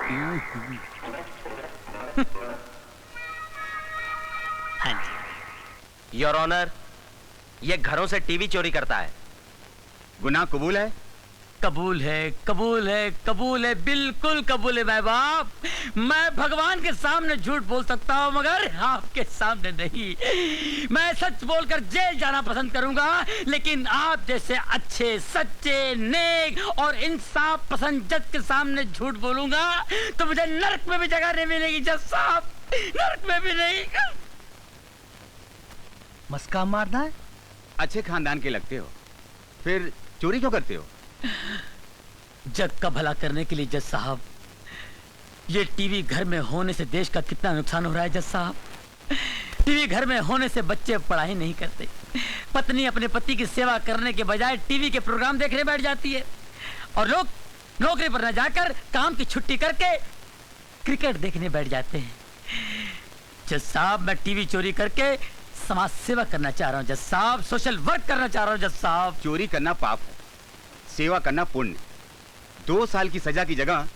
हाँ जी। Your honour, ये घरों से टीवी चोरी करता है। गुनाह कबूल है? कबूल है, कबूल है, कबूल है, बिल्कुल कबूल है भाई बाप। मैं भगवान के सामने झूठ बोल सकता हूँ मगर आपके सामने नहीं। मैं सच बोलकर जेल जाना पसंद करूंगा, लेकिन आप जैसे अच्छे, सच्चे, नेक और इंसाफ पसंद जज के सामने झूठ बोलूंगा तो मुझे नर्क में भी जगह नहीं मिलेगी जज साहब, नर्क में भी नहीं। मस्का मारना है? अच्छे खानदान के लगते हो, फिर चोरी क्यों करते हो? जग का भला करने के लिए जज साहब। ये टीवी घर में होने से देश का कितना नुकसान हो रहा है जज साहब। टीवी घर में होने से बच्चे पढ़ाई नहीं करते, पत्नी अपने पति की सेवा करने के बजाय टीवी के प्रोग्राम देखने बैठ जाती है, और लोग नौकरी पर न जाकर काम की छुट्टी करके क्रिकेट देखने बैठ जाते हैं। जज साहब, मैं टीवी चोरी करके समाज सेवा करना चाह रहा हूँ जज साहब, सोशल वर्क करना चाह रहा हूँ जज साहब। चोरी करना पाप है, सेवा करना पुण्य। 2 साल की सजा की जगह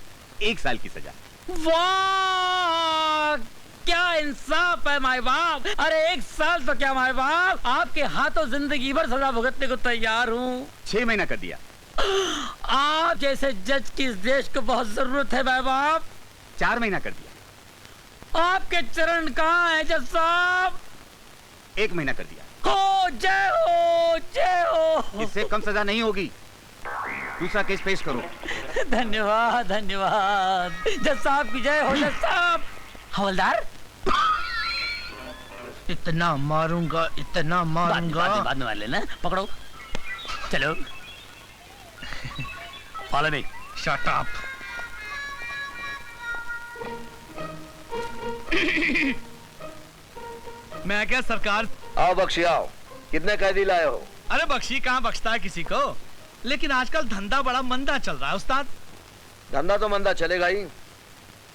1 साल की सजा। वाह, क्या इंसाफ है माय बाप। अरे 1 साल तो क्या माय बाप, आपके हाथों जिंदगी भर सजा भुगतने को तैयार हूँ। 6 महीना कर दिया। आप जैसे जज की इस देश को बहुत जरूरत है माय बाप। 4 महीना कर दिया। आपके चरण कहाँ है जज साहब? 1 महीना कर दिया। हो जय हो, जय हो। इससे कम सजा नहीं होगी। दूसरा केस पेश करो। धन्यवाद, धन्यवाद जज साहब की जय हो। जज साहब। हवलदार, इतना मारूंगा, इतना मारूंगा। बाद में मार लेना। पकड़ो, चलो। Follow me. Shut up. मैं क्या सरकार? आओ बख्शी आओ। कितने कैदी लाए हो? अरे बख्शी कहाँ बख्शता है किसी को, लेकिन आजकल धंधा बड़ा मंदा चल रहा है उस्ताद। धंधा तो मंदा चलेगा ही,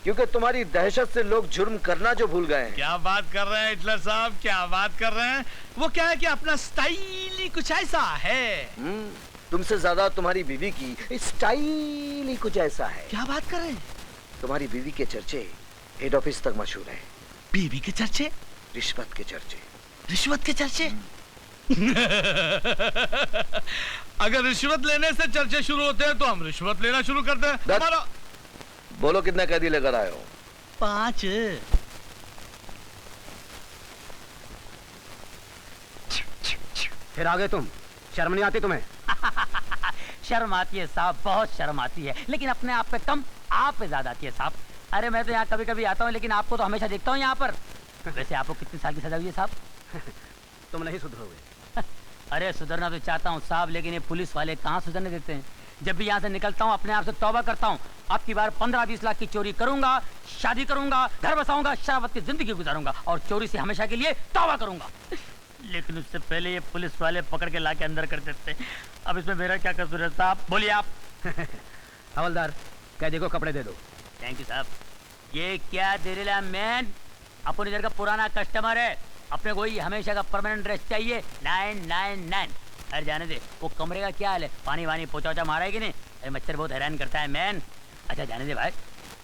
क्योंकि तुम्हारी दहशत से लोग जुर्म करना जो भूल गए हैं। क्या बात कर रहे हैं हिटलर साहब, क्या बात कर रहे हैं? वो क्या है कि अपना स्टाइल ही कुछ ऐसा है। तुमसे ज्यादा तुम्हारी बीवी की स्टाइल ही कुछ ऐसा है। क्या बात कर रहे हैं? तुम्हारी बीवी के चर्चे हेड ऑफिस तक मशहूर है। बीवी के चर्चे? रिश्वत के चर्चे। रिश्वत के चर्चे? अगर रिश्वत लेने से चर्चे शुरू होते हैं तो हम रिश्वत लेना शुरू करते हैं। हमारा बोलो कितने कैदी लेकर आए हो? 5। फिर आगे तुम, शर्म नहीं आती तुम्हें? शर्म आती है साहब, बहुत शर्म आती है, लेकिन अपने आप पे कम, आप पे ज्यादा आती है साहब। अरे मैं तो यहाँ कभी कभी आता हूँ, लेकिन आपको तो हमेशा देखता हूँ यहाँ पर। वैसे आपको कितने साल की सजा हुई है साहब? तुम नहीं सुधरोगे। अरे सुधरना तो चाहता हूँ साहब, लेकिन ये पुलिस वाले कहाँ सुधरने देते हैं। जब भी यहाँ से निकलता हूँ अपने आप से तौबा करता हूँ, अब की बार 15-20 लाख की चोरी करूंगा, शादी करूंगा, घर बसाऊंगा, शराबत की जिंदगी गुजारूंगा और चोरी से हमेशा के लिए तौबा करूंगा। लेकिन उससे पहले ये पुलिस वाले पकड़ के लाके अंदर कर देते हैं। अब इसमें मेरा क्या कसूर है साहब, बोलिए आप। हवलदार, कैदी को कपड़े दे दो। थैंक यू साहब। ये क्या दे रहा मैन, अपन इधर का पुराना कस्टमर है, अपने को ही हमेशा का परमानेंट ड्रेस चाहिए। 999। अरे जाने दे, वो कमरे का क्या हाल है, पानी वानी पोचा मारा है कि नहीं? अरे मच्छर बहुत हैरान करता है मैन। अच्छा जाने दे भाई,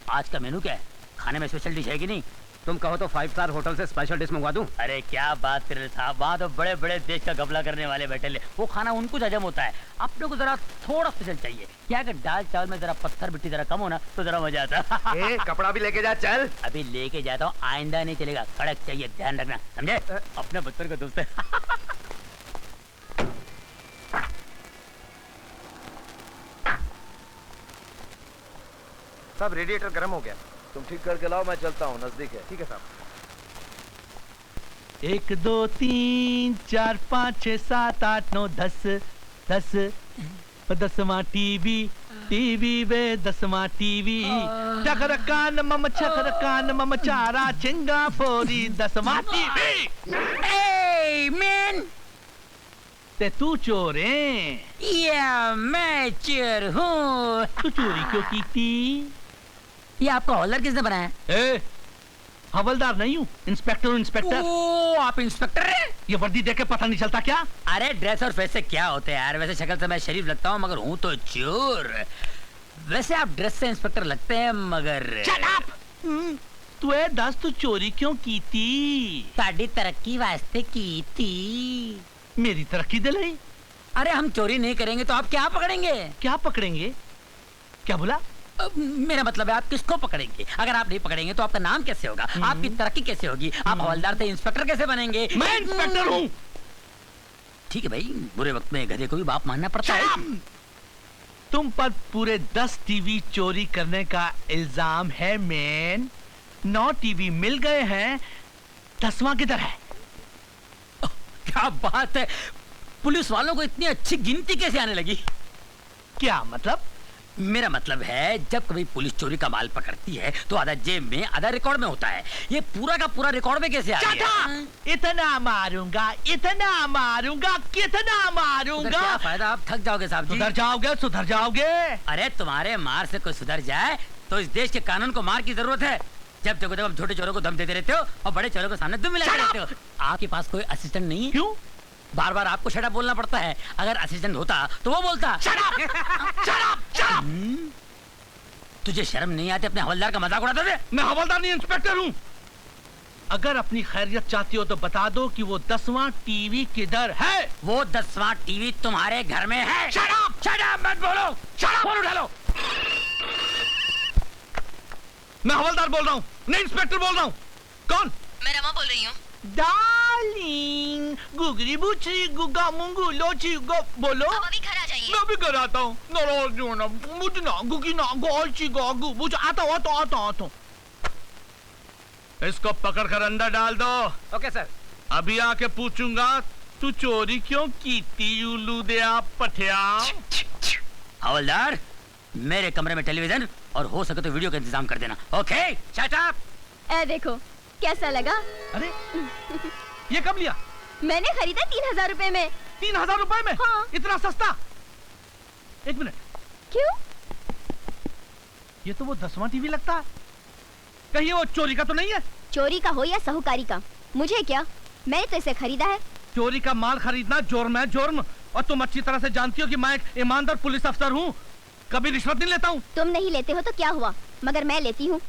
आज का मेनू क्या है, खाने में स्पेशल डिश है कि नहीं? तुम कहो तो 5 स्टार होटल से स्पेशल डिश मंगवा दूं? अरे क्या बात कर रहे साहब, वहाँ तो बड़े बड़े देश का गबला करने वाले बैठे ले, वो खाना उनको हजम होता है, अपने को जरा थोड़ा स्पेशल चाहिए। क्या अगर दाल चावल में जरा पत्थर मिट्टी जरा कम हो ना तो जरा मजा आता। ए, कपड़ा भी लेके जा, चल। अभी लेके जाता हूँ, आइंदा नहीं चलेगा, कड़क चाहिए, ध्यान रखना, समझे? अपने बच्चों का दोस्त है। सब रेडिएटर गर्म हो गया, तुम ठीक करके लाओ, मैं चलता हूँ, नजदीक है। ठीक है साहब। 1 2 3 4 5 6 7 8 9 10 10 10वां टीवी, टीवी वे 10वां टीवी। चकर कान मम चकर कान मम चारा चिंगा फोरी 10वां टीवी। ए मैन, ते तू चोर है? या मैं चोर हूँ। तू चोरी क्यों की थी? ये आपका हवलदार किसने बनाया? ए, हवलदार नहीं हूँ, इंस्पेक्टर। इंस्पेक्टर? ओ, आप इंस्पेक्टर हैं? ये वर्दी देख के पता नहीं चलता क्या? अरे ड्रेस और फेस से क्या होते हैं यार, वैसे शक्ल से मैं शरीफ लगता हूँ मगर हूँ तो चोर। वैसे आप ड्रेस से इंस्पेक्टर लगते हैं मगर Shut up! तू ये दस तू चोरी क्यों की थी? साड़ी तरक्की वास्ते की थी। मेरी तरक्की दिलाई। अरे हम चोरी नहीं करेंगे तो आप क्या पकड़ेंगे? क्या पकड़ेंगे? क्या बोला? मेरा मतलब है आप किसको पकड़ेंगे? अगर आप नहीं पकड़ेंगे तो आपका नाम कैसे होगा? आपकी तरक्की कैसे होगी? आप हवलदार से इंस्पेक्टर कैसे बनेंगे? मैं इंस्पेक्टर हूँ। ठीक है भाई, बुरे वक्त में गधे को भी बाप मानना पड़ता है। तुम पर पूरे 10 टीवी चोरी करने का इल्जाम है मैन। 9 टीवी मिल गए हैं, 10वां किधर है? क्या बात है, पुलिस वालों को इतनी अच्छी गिनती कैसे आने लगी? क्या मतलब? मेरा मतलब है जब कभी पुलिस चोरी का माल पकड़ती है तो आधा जेब में आधा रिकॉर्ड में होता है। ये पूरा का पूरा रिकॉर्ड में कैसे आ गया? इतना मारूंगा, इतना मारूंगा, कितना उधर मारूंगा। क्या फायदा, आप थक जाओगे साहब जी। सुधर जाओगे, सुधर जाओगे। अरे तुम्हारे मार से कोई सुधर जाए तो इस देश के कानून को मार की जरूरत है। जब देखो तब छोटे चोरों को दम देते रहते हो और बड़े चोरों के सामने दुम मिलाते रहते हो। आपके पास कोई असिस्टेंट नहीं है? क्यों? बार बार आपको शट अप बोलना पड़ता है। अगर असिस्टेंट होता तो वो बोलता Shut up! Shut up! Shut up! तुझे शर्म नहीं आती अपने हवलदार का मजाक उड़ाते थे? मैं हवलदार नहीं, इंस्पेक्टर हूँ। अगर अपनी खैरियत चाहती हो तो बता दो कि वो 10वां टीवी किधर है? वो 10वां टीवी तुम्हारे घर में है। Shut up! Shut up, मत बोलो। Shut up! फोन उठा लो। मैं हवलदार बोल रहा हूँ, नहीं इंस्पेक्टर बोल रहा हूँ। कौन? मैं रमा बोल रही हूँ। डार्लिंग, गुगरी बुचरी गुगा मुंगू लोची गो बोलो। अब अभी घर आ जाइए। मैं भी घर आता हूँ। नाराज नहीं होना, मुझे ना गुगी ना गोची गोगू मुझे आता हूँ। इसको पकड़ कर अंदर डाल दो। Okay sir. अभी आके पूछूंगा तू चोरी क्यों की थी, उल्लू दे आप पठिया। हवलदार, मेरे कमरे में टेलीविजन और हो सके तो वीडियो का इंतजाम कर देना। Okay, shut up. ए देखो कैसा लगा? अरे ये कब लिया? मैंने खरीदा 3000 रुपए में। 3000 रुपए में? हाँ। इतना सस्ता? एक मिनट, क्यों? ये तो वो 10वां टीवी लगता है। कहीं वो चोरी का तो नहीं है? चोरी का हो या साहूकारी का, मुझे क्या, मैंने तो इसे खरीदा है। चोरी का माल खरीदना जुर्म है, जुर्म। और तुम अच्छी तरह से जानती हो कि मैं एक ईमानदार पुलिस अफसर हूँ, कभी रिश्वत नहीं लेता हूँ। तुम नहीं लेते हो तो क्या हुआ, मगर मैं लेती हूँ।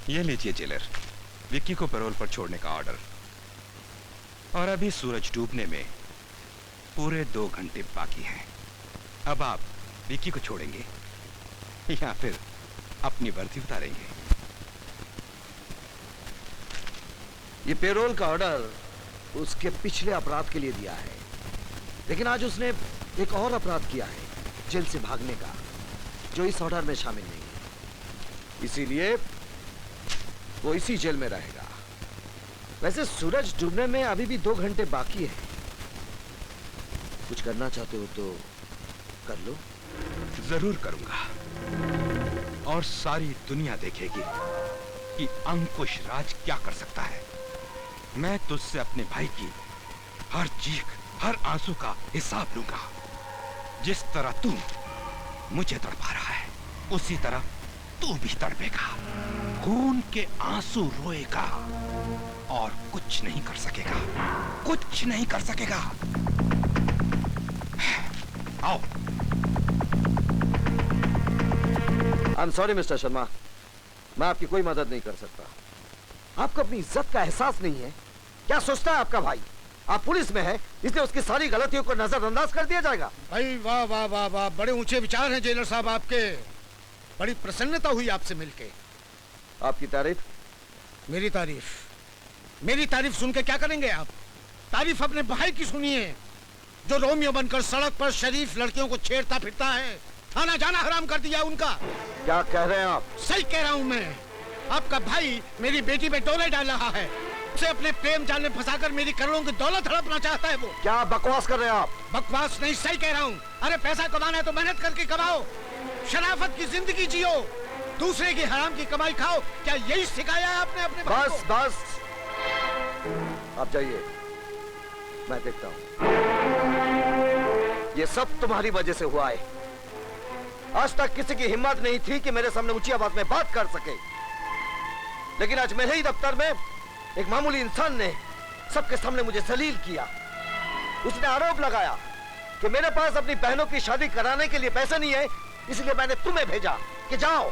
ये लीजिए जेलर, विक्की को पैरोल पर छोड़ने का ऑर्डर। और अभी सूरज डूबने में पूरे 2 घंटे बाकी हैं। अब आप विक्की को छोड़ेंगे या फिर अपनी वर्दी उतारेंगे? ये पेरोल का ऑर्डर उसके पिछले अपराध के लिए दिया है, लेकिन आज उसने एक और अपराध किया है, जेल से भागने का, जो इस ऑर्डर में शामिल नहीं है। इसीलिए वो इसी जेल में रहेगा। वैसे सूरज डूबने में अभी भी 2 घंटे बाकी है। कुछ करना चाहते हो तो कर लो। जरूर करूंगा, और सारी दुनिया देखेगी कि अंकुश राज क्या कर सकता है। मैं तुझसे अपने भाई की हर चीख, हर आंसू का हिसाब लूंगा। जिस तरह तू मुझे तड़पा रहा है, उसी तरह तू भी तड़पेगा, खून के आंसू रोएगा और कुछ नहीं कर सकेगा, कुछ नहीं कर सकेगा। आओ। I am sorry mister Sharma, मैं आपकी कोई मदद नहीं कर सकता। आपको अपनी इज्जत का एहसास नहीं है। क्या सोचता है आपका भाई, आप पुलिस में है इसलिए उसकी सारी गलतियों को नजरअंदाज कर दिया जाएगा? भाई वाह वाह वाह वाह, बड़े ऊंचे विचार हैं जेलर साहब आपके। बड़ी प्रसन्नता हुई आपसे मिलके। आपकी तारीफ? मेरी तारीफ? मेरी तारीफ सुन के क्या करेंगे आप? तारीफ अपने भाई की सुनिए, जो रोमियो बनकर सड़क पर शरीफ लड़कियों को छेड़ता फिरता है। आना जाना हराम कर दिया उनका। क्या कह रहे हैं आप? सही कह रहा हूँ मैं। आपका भाई मेरी बेटी पे डोले डाल रहा है, उसे अपने प्रेम जाल में फंसाकर मेरी करोड़ों की दौलत हड़पना चाहता है वो। क्या बकवास कर रहे हैं आप? बकवास नहीं, सही कह रहा हूँ। अरे पैसा कमाना है तो मेहनत करके कमाओ, शराफत की जिंदगी जियो, दूसरे की हराम की कमाई खाओ। क्या यही सिखाया है आपने अपने भाई को? बस बस, आप जाइए, मैं देखता हूँ। ये सब तुम्हारी वजह से हुआ है। आज तक किसी की हिम्मत नहीं थी कि मेरे सामने ऊंची आवाज में बात कर सके, लेकिन आज मेरे ही दफ्तर में एक मामूली इंसान ने सबके सामने मुझे जलील किया। उसने आरोप लगाया कि मेरे पास अपनी बहनों की शादी कराने के लिए पैसे नहीं है, इसलिए मैंने तुम्हें भेजा कि जाओ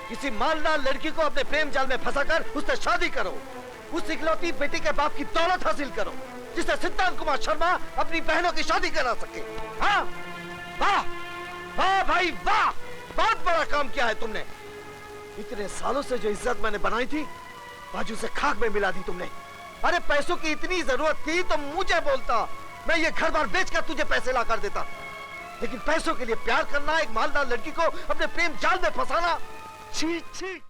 किसी मालदार लड़की को अपने प्रेम जाल में फंसाकर उससे शादी करो, उस इकलौती बेटी के बाप की दौलत हासिल करो, जिससे सिद्धांत कुमार शर्मा अपनी बहनों की शादी करा सके। हाँ, वाह वाह भाई वाह, बहुत बड़ा काम किया है तुमने। इतने सालों से जो इज्जत मैंने बनाई थी आज उसे खाक में मिला दी तुमने। अरे पैसों की इतनी जरूरत थी तो मुझे बोलता, मैं ये घर बार बेचकर तुझे पैसे ला कर देता, लेकिन पैसों के लिए प्यार करना, एक मालदार लड़की को अपने प्रेम जाल में फंसाना, छी छी।